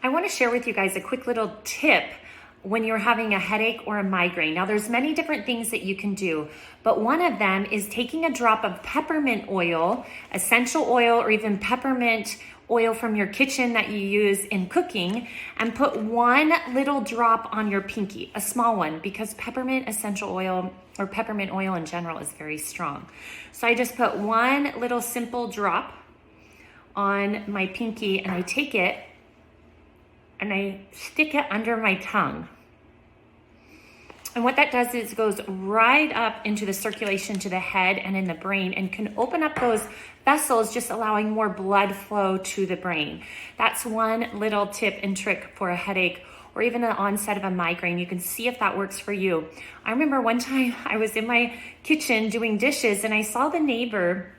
I want to share with you guys a quick little tip when you're having a headache or a migraine. Now, there's many different things that you can do, but one of them is taking a drop of peppermint oil, essential oil, or even peppermint oil from your kitchen that you use in cooking, and put one little drop on your pinky, a small one, because peppermint essential oil or peppermint oil in general is very strong. So I just put one little simple drop on my pinky, and I take it and I stick it under my tongue. And what that does is it goes right up into the circulation to the head and in the brain and can open up those vessels, just allowing more blood flow to the brain. That's one little tip and trick for a headache or even the onset of a migraine. You can see if that works for you. I remember one time I was in my kitchen doing dishes and I saw the neighbor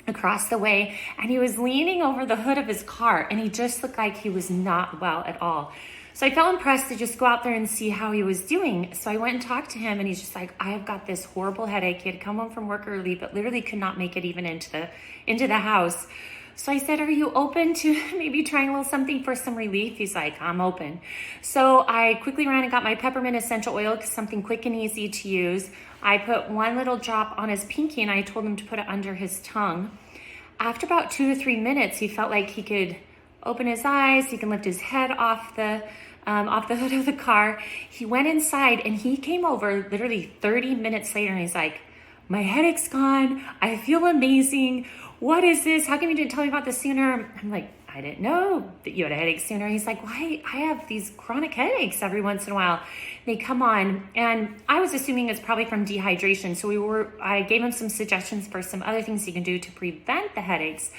across the way, and he was leaning over the hood of his car, and he just looked like he was not well at all. So I felt impressed to just go out there and see how he was doing. So I went and talked to him, and he's just like, I have got this horrible headache. He had come home from work early, but literally could not make it even into the house. So I said, are you open to maybe trying a little something for some relief? He's like, I'm open. So I quickly ran and got my peppermint essential oil, something quick and easy to use. I put one little drop on his pinky, and I told him to put it under his tongue. After about 2 to 3 minutes, he felt like he could open his eyes, he can lift his head off the hood of the car. He went inside and he came over literally 30 minutes later, and he's like, my headache's gone. I feel amazing. What is this? How come you didn't tell me about this sooner? I'm like, I didn't know that you had a headache sooner. He's like, why? I have these chronic headaches every once in a while. They come on, and I was assuming it's probably from dehydration. So I gave him some suggestions for some other things he can do to prevent the headaches,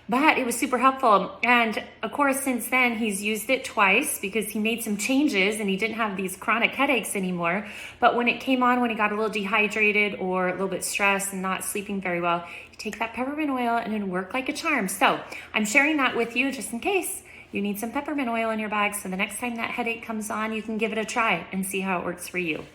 but it was super helpful. And of course, since then he's used it twice because he made some changes and he didn't have these chronic headaches anymore. But when it came on, when he got a little dehydrated or a little bit stressed and not sleeping very well, you take that peppermint oil and it'll work like a charm. So I'm sharing that with you just in case you need some peppermint oil in your bag. So the next time that headache comes on, you can give it a try and see how it works for you.